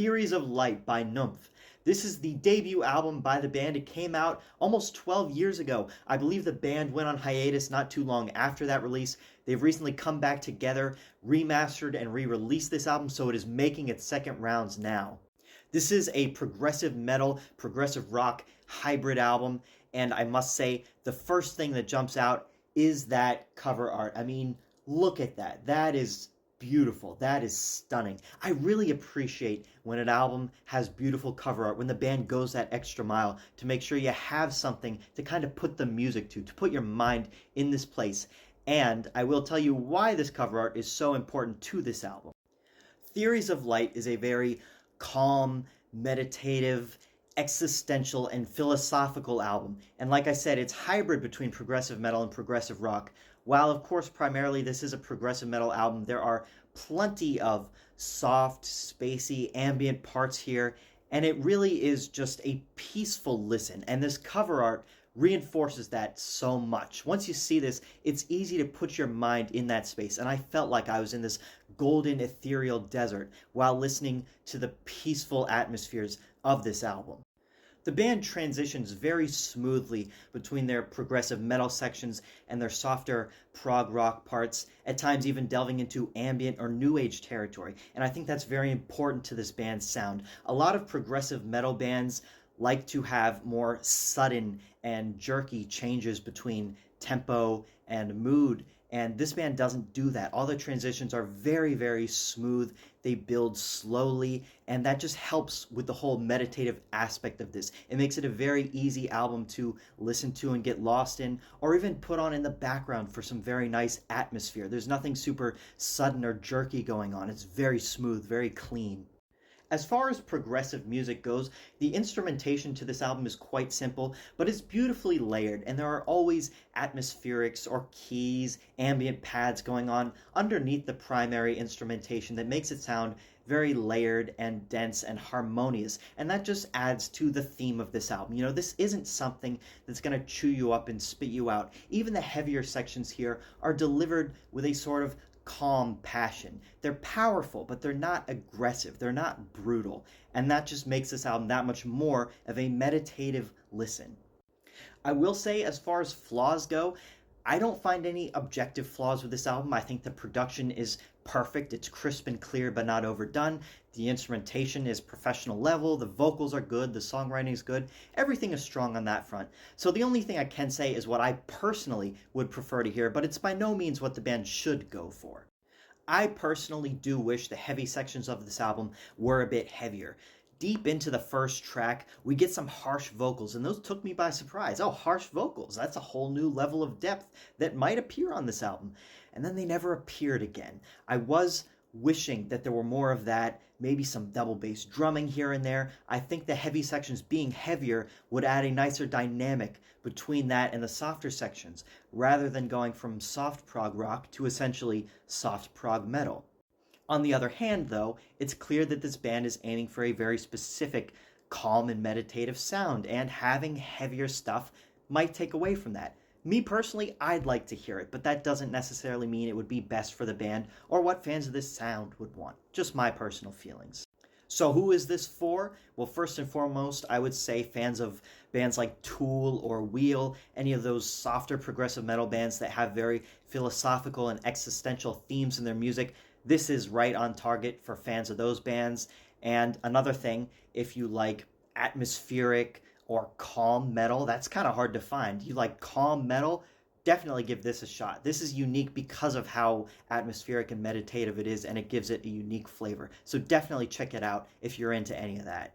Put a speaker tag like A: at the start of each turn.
A: Theories of Light by Numph. This is the debut album by the band. It came out almost 12 years ago. I believe the band went on hiatus not too long after that release. They've recently come back together, remastered and re-released this album, so it is making its second rounds now. This is a progressive metal, progressive rock hybrid album, and I must say the first thing that jumps out is that cover art. I mean, look at that. That is beautiful. That is stunning. I really appreciate when an album has beautiful cover art, when the band goes that extra mile to make sure you have something to kind of put the music to put your mind in this place. And I will tell you why this cover art is so important to this album. Theories of Light is a very calm, meditative, existential, and philosophical album. And like I said, it's hybrid between progressive metal and progressive rock. While, of course, primarily this is a progressive metal album, there are plenty of soft, spacey, ambient parts here, and it really is just a peaceful listen. And this cover art reinforces that so much. Once you see this, it's easy to put your mind in that space, and I felt like I was in this golden, ethereal desert while listening to the peaceful atmospheres of this album. The band transitions very smoothly between their progressive metal sections and their softer prog rock parts, at times even delving into ambient or new age territory, and I think that's very important to this band's sound. A lot of progressive metal bands like to have more sudden and jerky changes between tempo and mood, and this band doesn't do that. All the transitions are very, very smooth. They build slowly, and that just helps with the whole meditative aspect of this. It makes it a very easy album to listen to and get lost in, or even put on in the background for some very nice atmosphere. There's nothing super sudden or jerky going on. It's very smooth, very clean. As far as progressive music goes, the instrumentation to this album is quite simple, but it's beautifully layered, and there are always atmospherics or keys, ambient pads going on underneath the primary instrumentation that makes it sound very layered and dense and harmonious, and that just adds to the theme of this album. You know, this isn't something that's going to chew you up and spit you out. Even the heavier sections here are delivered with a sort of calm passion. They're powerful, but they're not aggressive. They're not brutal. And that just makes this album that much more of a meditative listen. I will say, as far as flaws go, I don't find any objective flaws with this album. I think the production is perfect. It's crisp and clear, but not overdone. The instrumentation is professional level. The vocals are good. The songwriting is good. Everything is strong on that front. So the only thing I can say is what I personally would prefer to hear, but it's by no means what the band should go for. I personally do wish the heavy sections of this album were a bit heavier. Deep into the first track, we get some harsh vocals, and those took me by surprise. Oh, harsh vocals, that's a whole new level of depth that might appear on this album. And then they never appeared again. I was wishing that there were more of that, maybe some double bass drumming here and there. I think the heavy sections being heavier would add a nicer dynamic between that and the softer sections, rather than going from soft prog rock to essentially soft prog metal. On the other hand, though, it's clear that this band is aiming for a very specific, calm and meditative sound, and having heavier stuff might take away from that. Me personally, I'd like to hear it, but that doesn't necessarily mean it would be best for the band or what fans of this sound would want. Just my personal feelings. So who is this for? Well, first and foremost, I would say fans of bands like Tool or Wheel, any of those softer progressive metal bands that have very philosophical and existential themes in their music. This is right on target for fans of those bands. And another thing, if you like atmospheric or calm metal, that's kind of hard to find. You like calm metal? Definitely give this a shot. This is unique because of how atmospheric and meditative it is, and it gives it a unique flavor. So definitely check it out if you're into any of that.